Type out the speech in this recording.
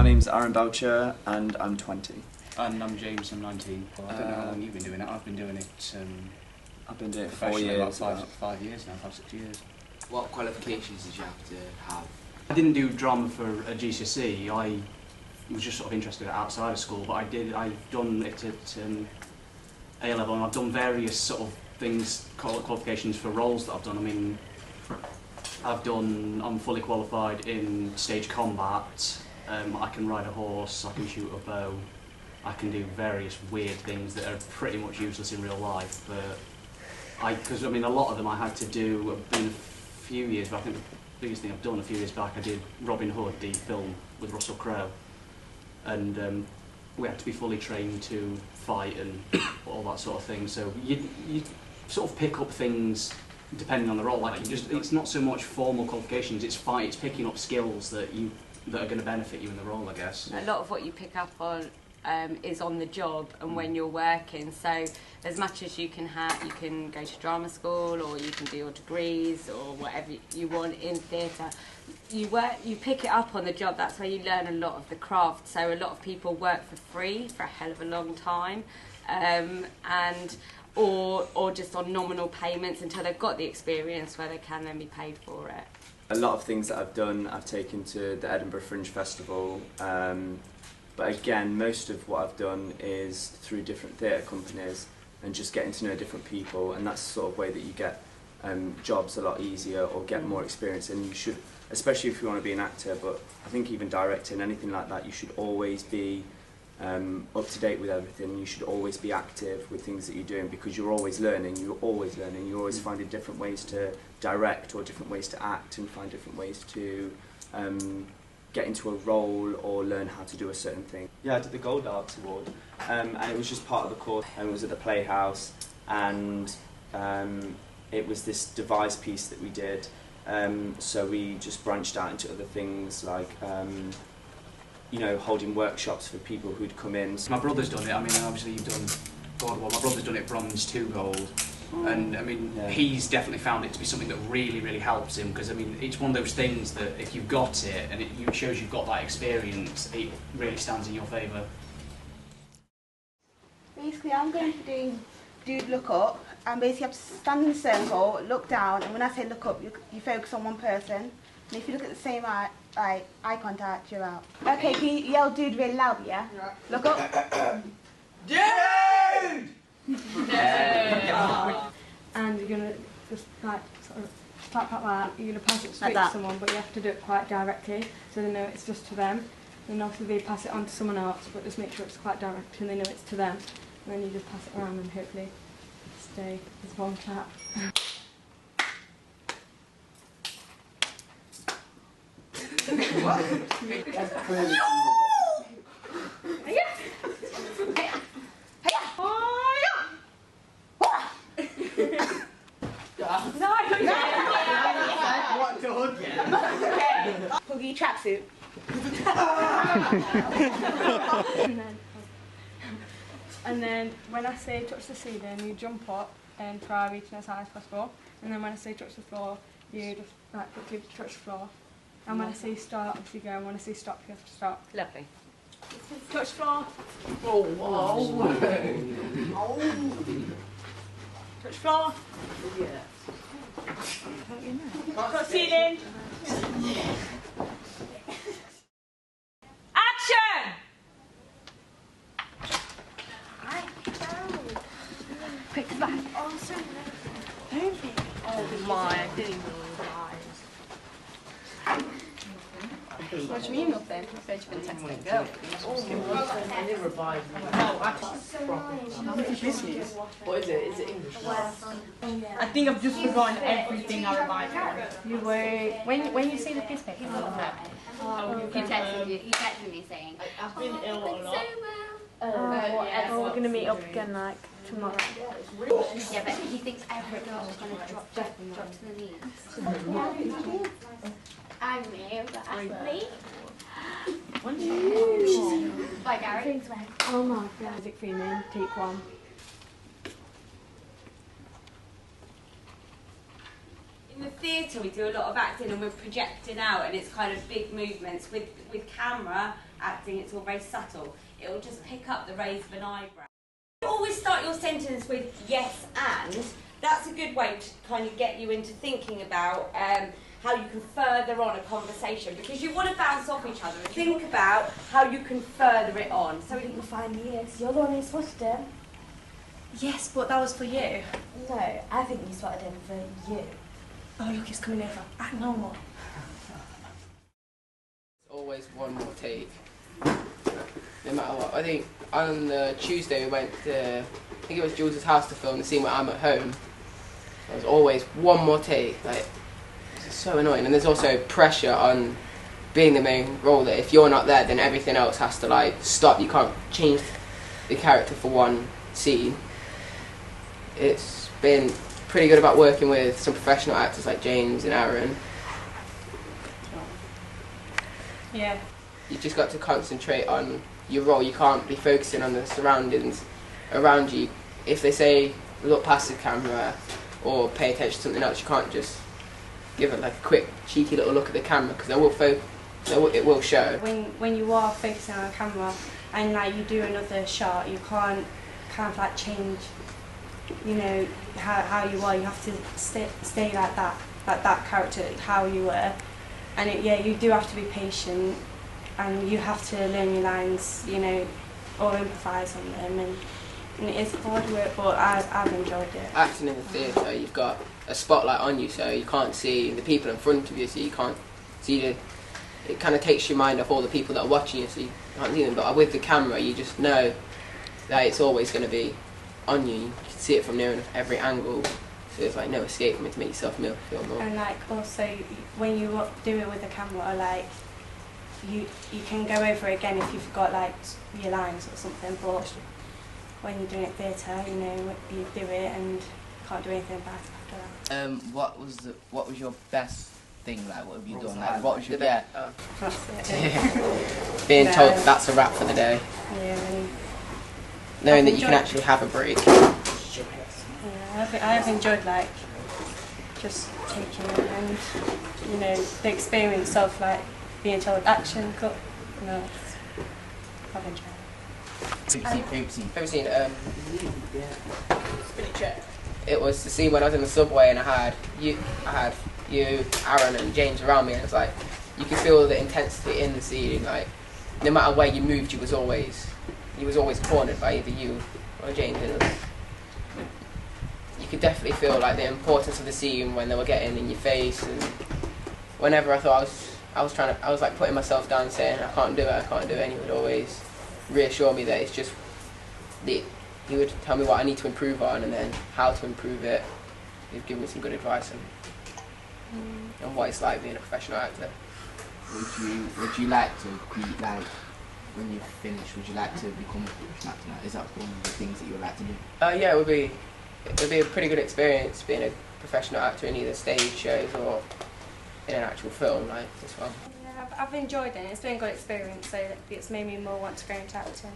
name's Aaron Boucher and I'm 20. And I'm James, I'm 19. I don't know how long you've been doing it. I've been doing it I've been doing it 4 years. About 5 years now, 5-6 years. What qualifications did you have to have? I didn't do drama for a GCSE. I was just sort of interested outside of school, but I've done it at A-level, and I've done various sort of things, qualifications for roles that I've done. I mean, I'm fully qualified in stage combat. I can ride a horse, I can shoot a bow, I can do various weird things that are pretty much useless in real life. But because I mean, a lot of them I had to do. I've been a few years, but I think the biggest thing I've done a few years back, I did Robin Hood, the film with Russell Crowe, and we had to be fully trained to fight and all that sort of thing. So you sort of pick up things depending on the role. Like it's not so much formal qualifications. It's picking up skills that are going to benefit you in the role, I guess. A lot of what you pick up on is on the job and when you're working. So as much as you can go to drama school, or you can do your degrees or whatever you want in theatre. You pick it up on the job. That's where you learn a lot of the craft. So a lot of people work for free for a hell of a long time, or just on nominal payments until they've got the experience where they can then be paid for it. A lot of things that I've done, I've taken to the Edinburgh Fringe Festival, but again, most of what I've done is through different theatre companies and just getting to know different people, and that's the sort of way that you get jobs a lot easier or get more experience. And you should, especially if you want to be an actor, but I think even directing, anything like that, you should always be up to date with everything. You should always be active with things that you're doing, because you're always learning, you're always finding different ways to direct or different ways to act, and find different ways to get into a role or learn how to do a certain thing. Yeah, I did the Gold Arts Award, and it was just part of the course, and it was at the Playhouse, and it was this devised piece that we did, so we just branched out into other things like you know, holding workshops for people who'd come in. My brother's done it. I mean, obviously you've done God, well, my brother's done it bronze to gold, and I mean, he's definitely found it to be something that really, really helps him, because I mean, it's one of those things that if you've got it and it shows you've got that experience, it really stands in your favour. Basically, I'm going to be doing Dude Look Up, and basically you have to stand in a circle, look down, and when I say look up, you focus on one person. And if you look at the same eye contact, you're out. Okay, can you yell Dude really loud, yeah? Look up. Dude! And you're going to just like sort of like that, you're going to pass it straight to someone, but you have to do it quite directly, so they know it's just to them. Then obviously they pass it on to someone else, but just make sure it's quite direct and they know it's to them. And then you just pass it around and hopefully stay as one clap. That's crazy. What to hug you? Huggy tracksuit. And then when I say touch the ceiling, you jump up and try reaching as high as possible. And then when I say touch the floor, you just like quickly touch the floor. And when I say start, obviously go, and when I say stop, you have to stop. Lovely. Touch floor. Oh, wow. Touch floor. Yeah. Touch ceiling. Action! Quick, come back. Oh, so Oh my goodness. What do you mean nothing? I said you've been texting a girl. Business? What is it? Is it English? I think I've just forgotten everything I revised on. you were when you say the piss paper. He texted me saying, I've been ill a lot. We're gonna meet up again like tomorrow. Yeah, but he thinks every girl's going to drop to the knees. I'm me, but Ashley. Bye, Gary. Oh my god. Music Freeman, take one. In the theatre we do a lot of acting and we're projecting out, and it's kind of big movements with camera acting, it's all very subtle. It will just pick up the raise of an eyebrow. You always start your sentence with yes and. That's a good way to kind of get you into thinking about how you can further on a conversation, because you want to bounce off each other and think about how you can further it on. So we can find yes, you're the one who spotted him. Yes, but that was for you. No, I think you spotted him for you. Oh, look, he's coming over. Act normal. Always one more take, no matter what. I think on the Tuesday we went to, I think it was Jules' house to film the scene where I'm at home. There was always one more take, like, it's so annoying. And there's also pressure on being the main role, that if you're not there then everything else has to like stop. You can't change the character for one scene. It's been pretty good about working with some professional actors like James and Aaron. Yeah. You've just got to concentrate on your role. You can't be focusing on the surroundings around you. If they say look past the camera or pay attention to something else, you can't just give it like a quick cheeky little look at the camera, because it will show. When you are focusing on a camera and like you do another shot, you can't kind of like change, you know, how you are. You have to stay like that character, how you were. And yeah, you do have to be patient, and you have to learn your lines, you know, or improvise on them, and it is hard work, but I've enjoyed it. Acting in the theatre, you've got a spotlight on you, so you can't see the people in front of you, so you can't see it kind of takes your mind off all the people that are watching you, so you can't see them. But with the camera, you just know that it's always going to be on you. You can see it from near every angle. So there's like no escape from it to make yourself feel more. And like also when you do it with the camera, like you can go over it again if you've got like your lines or something. But when you're doing it theatre, you know, you do it and can't do anything about it after that. What was your best thing? Like, what have you done? Like, what was your That's it. Being told that's a wrap for the day. Yeah. Knowing that you can actually have a break. Yeah, I have enjoyed like just taking it, and you know, the experience of like being told action, cut, you know, I've enjoyed it. Ever seen it was the scene when I was in the subway and I had you, Aaron and James around me, and it's like you could feel the intensity in the scene. Like no matter where you moved, you was always cornered by either you or James. And you could definitely feel like the importance of the scene when they were getting in your face. And whenever I thought I was like putting myself down, saying I can't do it, and he would always reassure me that it's just he would tell me what I need to improve on and then how to improve it. He'd give me some good advice on what it's like being a professional actor. Would you like to be like, when you finish, would you like to become a professional actor? Is that one of the things that you would like to do? Yeah, it would be a pretty good experience being a professional actor in either stage shows or in an actual film like this one. Yeah, I've enjoyed it. It's been a good experience, so it's made me more want to go into acting.